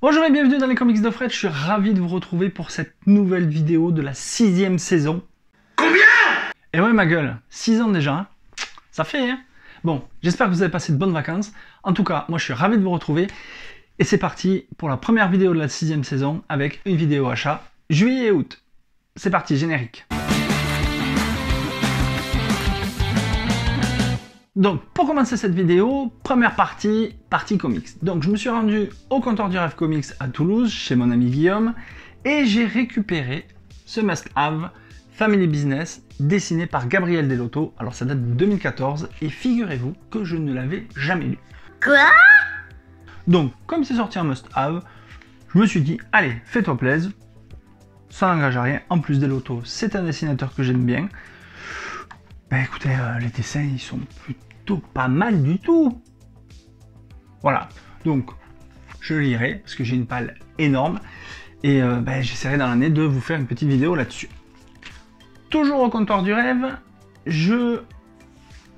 Bonjour et bienvenue dans les comics de Fred, je suis ravi de vous retrouver pour cette nouvelle vidéo de la 6e saison. Combien? Et ouais ma gueule, 6 ans déjà, hein. Ça fait hein. Bon, j'espère que vous avez passé de bonnes vacances. En tout cas, moi je suis ravi de vous retrouver. Et c'est parti pour la première vidéo de la 6e saison avec une vidéo achat juillet et août. C'est parti, générique. Donc, pour commencer cette vidéo, première partie comics. Donc, je me suis rendu au comptoir du rêve comics à Toulouse, chez mon ami Guillaume, et j'ai récupéré ce must-have Family Business, dessiné par Gabriel Dell'Otto. Alors, ça date de 2014, et figurez-vous que je ne l'avais jamais lu. Quoi? Donc, comme c'est sorti en must-have, je me suis dit, allez, fais-toi plaisir, ça n'engage à rien. En plus, Dell'Otto, c'est un dessinateur que j'aime bien. Ben écoutez, les dessins, ils sont plutôt pas mal du tout. Voilà, donc je lirai, parce que j'ai une palle énorme, et ben, j'essaierai dans l'année de vous faire une petite vidéo là-dessus. Toujours au comptoir du rêve, je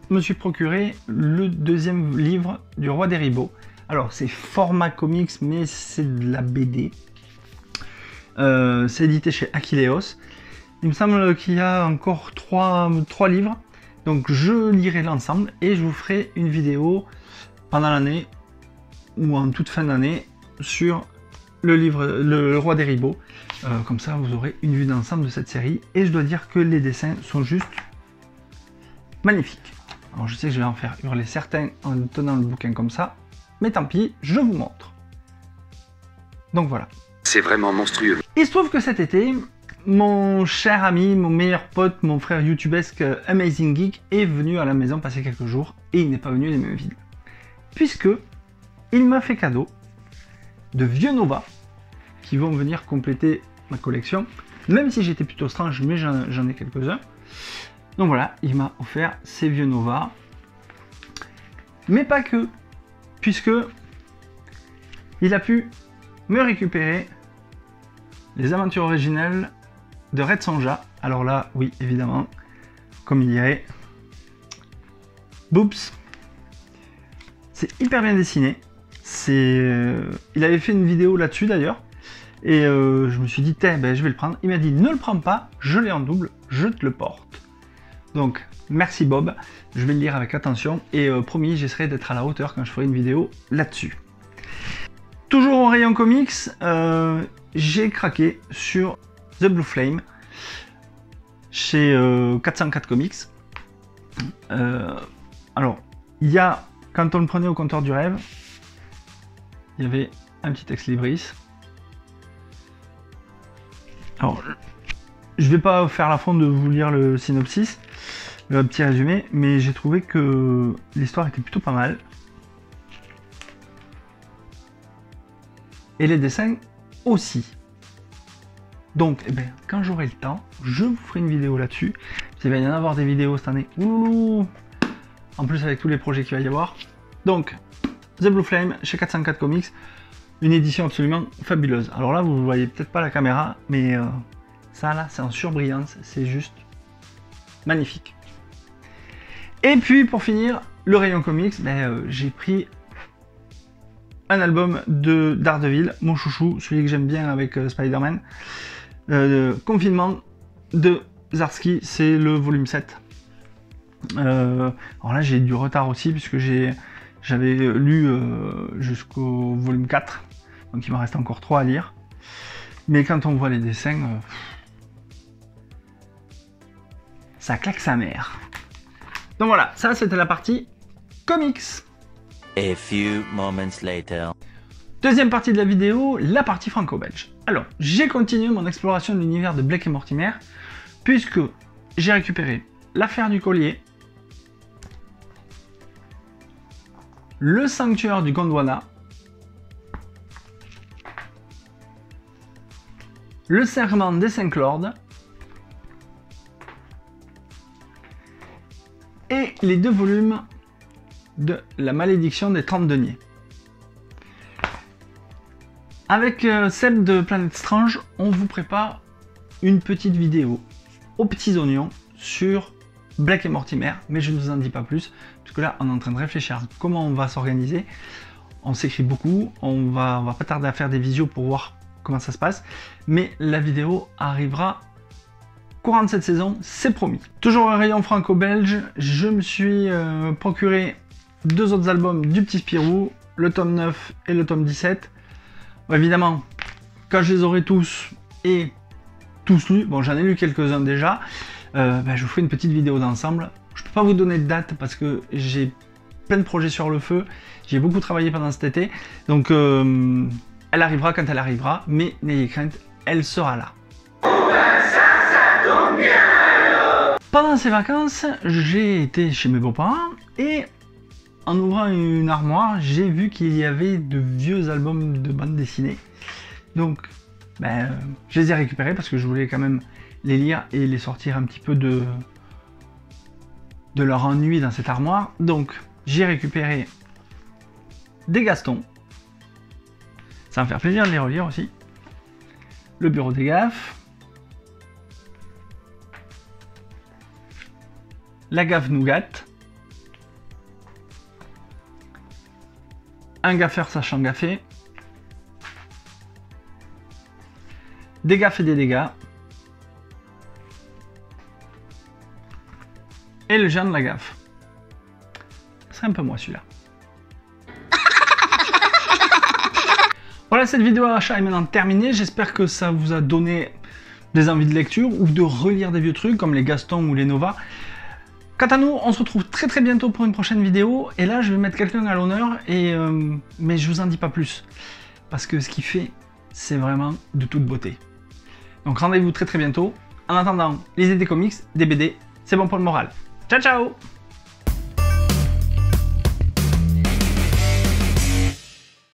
me suis procuré le deuxième livre du Roi des Ribauds. Alors, c'est format comics, mais c'est de la BD. C'est édité chez Achilleos. Il me semble qu'il y a encore 3 livres, donc je lirai l'ensemble et je vous ferai une vidéo pendant l'année ou en toute fin d'année sur le livre Le Roi des Ribauds. Comme ça vous aurez une vue d'ensemble de cette série et je dois dire que les dessins sont juste magnifiques. Alors je sais que je vais en faire hurler certains en tenant le bouquin comme ça, mais tant pis, je vous montre. Donc voilà. C'est vraiment monstrueux. Il se trouve que cet été, mon cher ami, mon meilleur pote, mon frère youtubesque Amazing Geek est venu à la maison passer quelques jours et il n'est pas venu les mains vides. Puisque il m'a fait cadeau de vieux Nova qui vont venir compléter ma collection, même si j'étais plutôt strange, mais j'en ai quelques-uns. Donc voilà, il m'a offert ces vieux Nova. Mais pas que, puisque il a pu me récupérer les aventures originales de Red Sonja. Alors là, oui, évidemment, comme il dirait, Boops. C'est hyper bien dessiné. Il avait fait une vidéo là-dessus d'ailleurs. Et je me suis dit, ben, je vais le prendre. Il m'a dit, ne le prends pas, je l'ai en double, je te le porte. Donc, merci Bob. Je vais le lire avec attention. Et promis, j'essaierai d'être à la hauteur quand je ferai une vidéo là-dessus. Toujours au rayon comics, j'ai craqué sur The Blue Flame chez 404 Comics. Alors, il y a, quand on le prenait au comptoir du rêve, il y avait un petit ex-libris. Alors, je vais pas faire l'affront de vous lire le synopsis, le petit résumé, mais j'ai trouvé que l'histoire était plutôt pas mal. Et les dessins aussi. Donc, eh ben, quand j'aurai le temps, je vous ferai une vidéo là-dessus. Il va y en avoir des vidéos cette année. Ouloulou. En plus, avec tous les projets qu'il va y avoir. Donc, The Blue Flame chez 404 Comics. Une édition absolument fabuleuse. Alors là, vous ne voyez peut-être pas la caméra, mais ça là, c'est en surbrillance. C'est juste magnifique. Et puis, pour finir, le rayon comics, ben, j'ai pris un album de Daredevil, mon chouchou, celui que j'aime bien avec Spider-Man. Confinement de Zdarsky, c'est le volume 7. Alors là, j'ai du retard aussi, puisque j'avais lu jusqu'au volume 4. Donc il me reste encore 3 à lire. Mais quand on voit les dessins, ça claque sa mère. Donc voilà, ça c'était la partie comics. A few moments later. Deuxième partie de la vidéo, la partie franco-belge. Alors, j'ai continué mon exploration de l'univers de Blake et Mortimer, puisque j'ai récupéré l'affaire du collier, le sanctuaire du Gondwana, le serment des 5 lords, et les 2 volumes de la malédiction des 30 deniers. Avec Seb de Planète Strange, on vous prépare une petite vidéo aux petits oignons sur Blake et Mortimer, mais je ne vous en dis pas plus, parce que là on est en train de réfléchir à comment on va s'organiser. on s'écrit beaucoup, on va pas tarder à faire des visios pour voir comment ça se passe, mais la vidéo arrivera courant de cette saison, c'est promis. Toujours un rayon franco-belge, je me suis procuré 2 autres albums du Petit Spirou, le tome 9 et le tome 17. Bon, évidemment, quand je les aurai tous et tous lus, bon j'en ai lu quelques-uns déjà, je vous ferai une petite vidéo d'ensemble. Je peux pas vous donner de date parce que j'ai plein de projets sur le feu, j'ai beaucoup travaillé pendant cet été, donc elle arrivera quand elle arrivera, mais n'ayez crainte, elle sera là. Pendant ces vacances, j'ai été chez mes beaux-parents et en ouvrant une armoire, j'ai vu qu'il y avait de vieux albums de bande dessinée. Donc, je les ai récupérés parce que je voulais quand même les lire et les sortir un petit peu de leur ennui dans cette armoire. Donc, j'ai récupéré des Gaston. Ça va me faire plaisir de les relire aussi. Le Bureau des Gaffes. La Gaffe Nougat. Un gaffeur sachant gaffer. Des gaffes et des dégâts. Et le géant de la gaffe. Ce serait un peu moi celui-là. Voilà, cette vidéo achat est maintenant terminée. J'espère que ça vous a donné des envies de lecture ou de relire des vieux trucs comme les Gaston ou les Nova. Quant à nous, on se retrouve très très bientôt pour une prochaine vidéo. Et là, je vais mettre quelqu'un à l'honneur, mais je vous en dis pas plus. Parce que ce qu'il fait, c'est vraiment de toute beauté. Donc rendez-vous très très bientôt. En attendant, lisez des comics, des BD, c'est bon pour le moral. Ciao ciao!